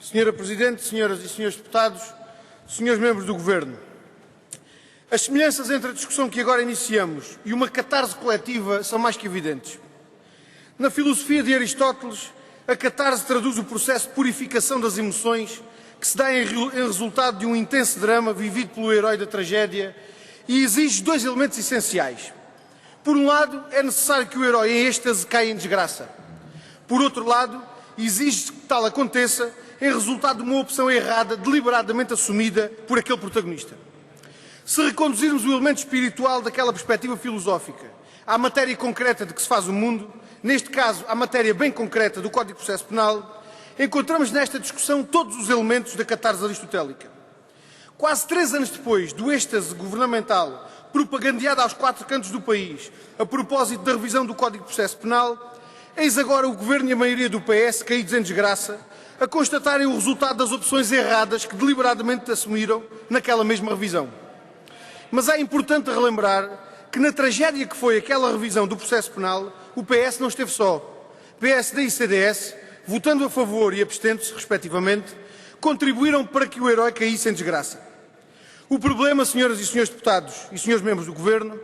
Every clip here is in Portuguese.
Senhora Presidente, senhoras e senhores deputados, senhores membros do Governo, as semelhanças entre a discussão que agora iniciamos e uma catarse coletiva são mais que evidentes. Na filosofia de Aristóteles, a catarse traduz o processo de purificação das emoções que se dá em resultado de um intenso drama vivido pelo herói da tragédia e exige dois elementos essenciais. Por um lado, é necessário que o herói em êxtase caia em desgraça. Por outro lado, exige que tal aconteça em resultado de uma opção errada, deliberadamente assumida por aquele protagonista. Se reconduzirmos o elemento espiritual daquela perspectiva filosófica à matéria concreta de que se faz o mundo, neste caso à matéria bem concreta do Código de Processo Penal, encontramos nesta discussão todos os elementos da catarse aristotélica. Quase 3 anos depois do êxtase governamental propagandeado aos 4 cantos do país a propósito da revisão do Código de Processo Penal, eis agora o Governo e a maioria do PS, caídos em desgraça, a constatarem o resultado das opções erradas que deliberadamente assumiram naquela mesma revisão. Mas é importante relembrar que na tragédia que foi aquela revisão do processo penal, o PS não esteve só. PSD e CDS, votando a favor e abstendo-se, respectivamente, contribuíram para que o herói caísse em desgraça. O problema, senhoras e senhores deputados e senhores membros do Governo,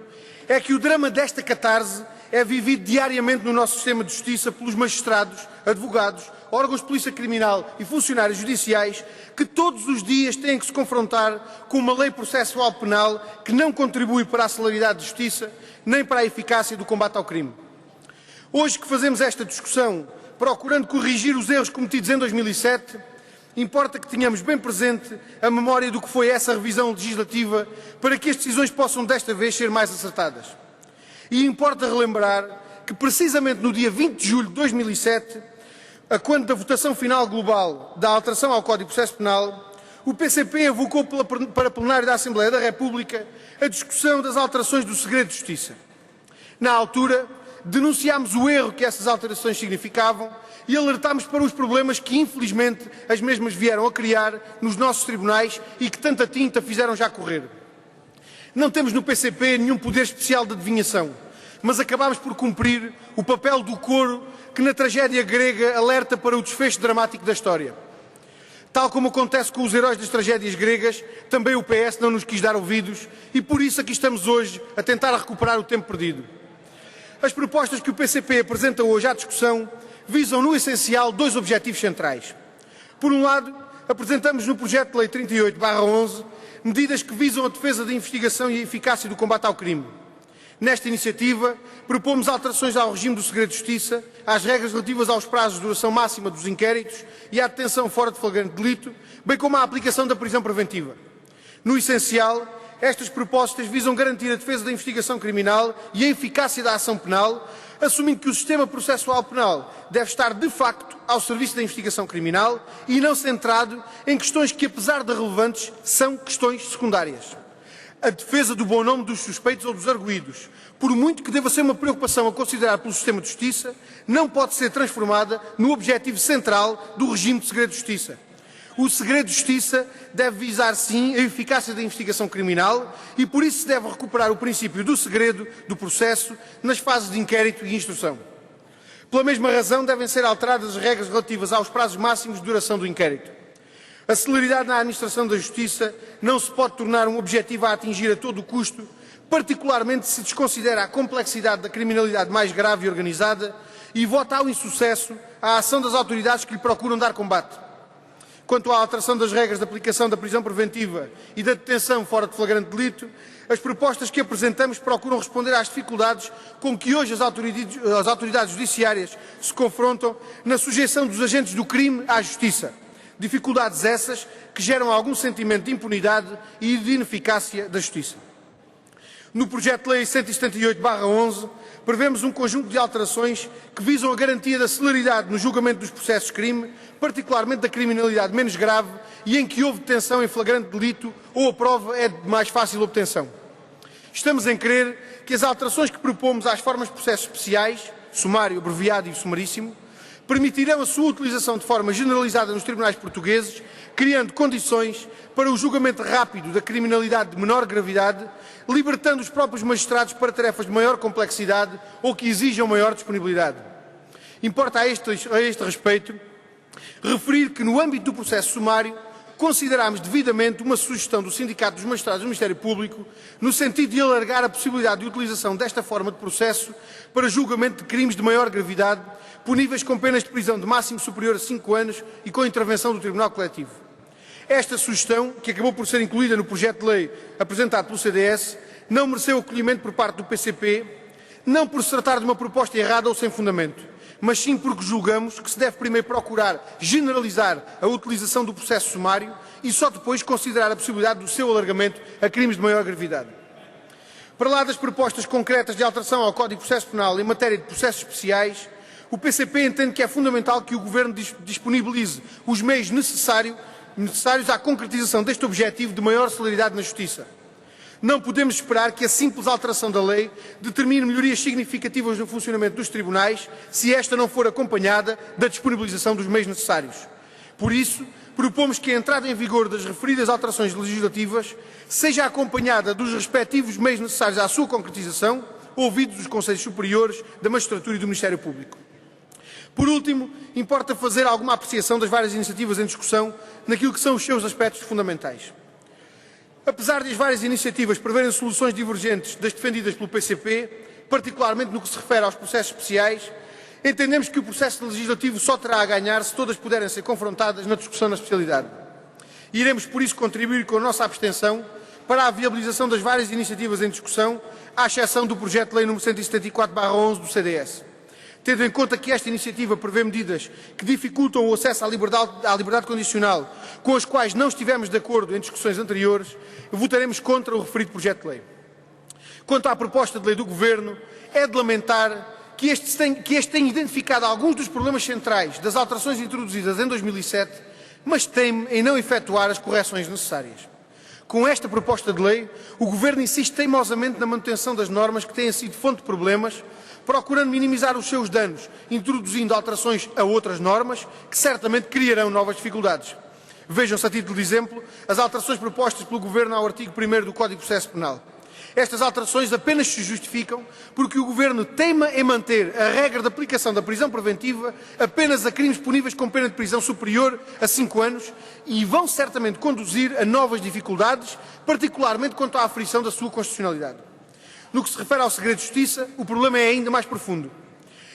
é que o drama desta catarse é vivido diariamente no nosso sistema de justiça pelos magistrados, advogados, órgãos de polícia criminal e funcionários judiciais que todos os dias têm que se confrontar com uma lei processual penal que não contribui para a celeridade de justiça nem para a eficácia do combate ao crime. Hoje que fazemos esta discussão procurando corrigir os erros cometidos em 2007, importa que tenhamos bem presente a memória do que foi essa revisão legislativa para que as decisões possam desta vez ser mais acertadas. E importa relembrar que precisamente no dia 20 de julho de 2007, a quando da votação final global da alteração ao Código de Processo Penal, o PCP evocou para plenário da Assembleia da República a discussão das alterações do segredo de justiça. Na altura, denunciámos o erro que essas alterações significavam e alertámos para os problemas que, infelizmente, as mesmas vieram a criar nos nossos tribunais e que tanta tinta fizeram já correr. Não temos no PCP nenhum poder especial de adivinhação, mas acabámos por cumprir o papel do coro que na tragédia grega alerta para o desfecho dramático da história. Tal como acontece com os heróis das tragédias gregas, também o PS não nos quis dar ouvidos e por isso aqui estamos hoje a tentar recuperar o tempo perdido. As propostas que o PCP apresenta hoje à discussão visam, no essencial, 2 objetivos centrais. Por um lado, apresentamos no projeto de lei 38/11 medidas que visam a defesa da investigação e a eficácia do combate ao crime. Nesta iniciativa, propomos alterações ao regime do segredo de justiça, às regras relativas aos prazos de duração máxima dos inquéritos e à detenção fora de flagrante delito, bem como à aplicação da prisão preventiva. No essencial, estas propostas visam garantir a defesa da investigação criminal e a eficácia da ação penal, assumindo que o sistema processual penal deve estar, de facto, ao serviço da investigação criminal e não centrado em questões que, apesar de relevantes, são questões secundárias. A defesa do bom nome dos suspeitos ou dos arguidos, por muito que deva ser uma preocupação a considerar pelo sistema de justiça, não pode ser transformada no objetivo central do regime de segredo de justiça. O segredo de justiça deve visar, sim, a eficácia da investigação criminal e, por isso, se deve recuperar o princípio do segredo do processo nas fases de inquérito e instrução. Pela mesma razão, devem ser alteradas as regras relativas aos prazos máximos de duração do inquérito. A celeridade na administração da justiça não se pode tornar um objetivo a atingir a todo o custo, particularmente se desconsidera a complexidade da criminalidade mais grave e organizada e vota ao insucesso a ação das autoridades que lhe procuram dar combate. Quanto à alteração das regras de aplicação da prisão preventiva e da detenção fora de flagrante delito, as propostas que apresentamos procuram responder às dificuldades com que hoje as autoridades judiciárias se confrontam na sujeição dos agentes do crime à justiça. Dificuldades essas que geram algum sentimento de impunidade e de ineficácia da justiça. No projeto de lei 178/11, prevemos um conjunto de alterações que visam a garantia da celeridade no julgamento dos processos de crime, particularmente da criminalidade menos grave e em que houve detenção em flagrante delito ou a prova é de mais fácil obtenção. Estamos em crer que as alterações que propomos às formas de processos especiais, sumário, abreviado e sumaríssimo, permitirão a sua utilização de forma generalizada nos tribunais portugueses, criando condições para o julgamento rápido da criminalidade de menor gravidade, libertando os próprios magistrados para tarefas de maior complexidade ou que exijam maior disponibilidade. Importa a este respeito Referir que, no âmbito do processo sumário, considerámos devidamente uma sugestão do Sindicato dos Magistrados do Ministério Público no sentido de alargar a possibilidade de utilização desta forma de processo para julgamento de crimes de maior gravidade, puníveis com penas de prisão de máximo superior a 5 anos e com intervenção do Tribunal Coletivo. Esta sugestão, que acabou por ser incluída no projeto de lei apresentado pelo CDS, não mereceu acolhimento por parte do PCP, não por se tratar de uma proposta errada ou sem fundamento, mas sim porque julgamos que se deve primeiro procurar generalizar a utilização do processo sumário e só depois considerar a possibilidade do seu alargamento a crimes de maior gravidade. Para lá das propostas concretas de alteração ao Código de Processo Penal em matéria de processos especiais, o PCP entende que é fundamental que o Governo disponibilize os meios necessários à concretização deste objetivo de maior celeridade na Justiça. Não podemos esperar que a simples alteração da lei determine melhorias significativas no funcionamento dos tribunais se esta não for acompanhada da disponibilização dos meios necessários. Por isso, propomos que a entrada em vigor das referidas alterações legislativas seja acompanhada dos respectivos meios necessários à sua concretização, ouvidos os Conselhos Superiores da Magistratura e do Ministério Público. Por último, importa fazer alguma apreciação das várias iniciativas em discussão naquilo que são os seus aspectos fundamentais. Apesar de as várias iniciativas preverem soluções divergentes das defendidas pelo PCP, particularmente no que se refere aos processos especiais, entendemos que o processo legislativo só terá a ganhar se todas puderem ser confrontadas na discussão na especialidade. E iremos, por isso, contribuir com a nossa abstenção para a viabilização das várias iniciativas em discussão, à exceção do projeto de lei nº 174/11 do CDS. Tendo em conta que esta iniciativa prevê medidas que dificultam o acesso à liberdade condicional, com as quais não estivemos de acordo em discussões anteriores, votaremos contra o referido projeto de lei. Quanto à proposta de lei do Governo, é de lamentar que este tenha identificado alguns dos problemas centrais das alterações introduzidas em 2007, mas teme em não efetuar as correções necessárias. Com esta proposta de lei, o Governo insiste teimosamente na manutenção das normas que têm sido fonte de problemas, procurando minimizar os seus danos, introduzindo alterações a outras normas que certamente criarão novas dificuldades. Vejam-se, a título de exemplo, as alterações propostas pelo Governo ao artigo 1º do Código de Processo Penal. Estas alterações apenas se justificam porque o Governo teima em manter a regra de aplicação da prisão preventiva apenas a crimes puníveis com pena de prisão superior a 5 anos e vão certamente conduzir a novas dificuldades, particularmente quanto à aferição da sua constitucionalidade. No que se refere ao segredo de justiça, o problema é ainda mais profundo.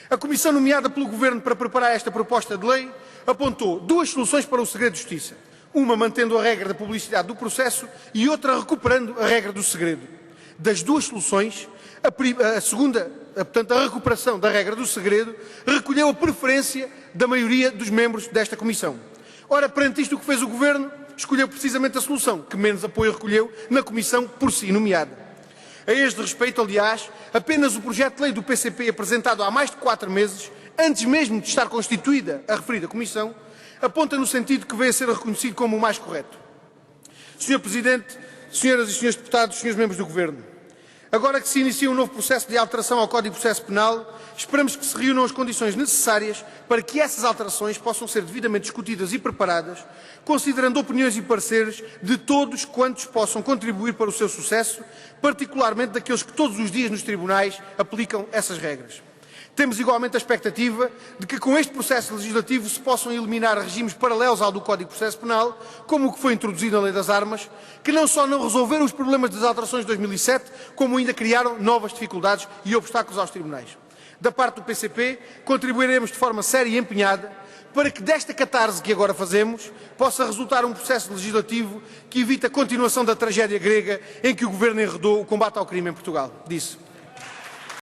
A comissão nomeada pelo Governo para preparar esta proposta de lei apontou duas soluções para o segredo de justiça. Uma mantendo a regra da publicidade do processo e outra recuperando a regra do segredo. Das duas soluções, a segunda, portanto, a recuperação da regra do segredo, recolheu a preferência da maioria dos membros desta comissão. Ora, perante isto, o que fez o Governo? Escolheu precisamente a solução que menos apoio recolheu na comissão por si nomeada. A este respeito, aliás, apenas o projeto de lei do PCP apresentado há mais de 4 meses, antes mesmo de estar constituída a referida comissão, aponta no sentido que veio a ser reconhecido como o mais correto. Sr. Presidente, senhoras e senhores deputados, senhores membros do Governo, agora que se inicia um novo processo de alteração ao Código de Processo Penal, esperamos que se reúnam as condições necessárias para que essas alterações possam ser devidamente discutidas e preparadas, considerando opiniões e pareceres de todos quantos possam contribuir para o seu sucesso, particularmente daqueles que todos os dias nos tribunais aplicam essas regras. Temos igualmente a expectativa de que com este processo legislativo se possam eliminar regimes paralelos ao do Código de Processo Penal, como o que foi introduzido na Lei das Armas, que não só não resolveram os problemas das alterações de 2007, como ainda criaram novas dificuldades e obstáculos aos tribunais. Da parte do PCP, contribuiremos de forma séria e empenhada para que desta catarse que agora fazemos possa resultar um processo legislativo que evite a continuação da tragédia grega em que o Governo enredou o combate ao crime em Portugal. Disse.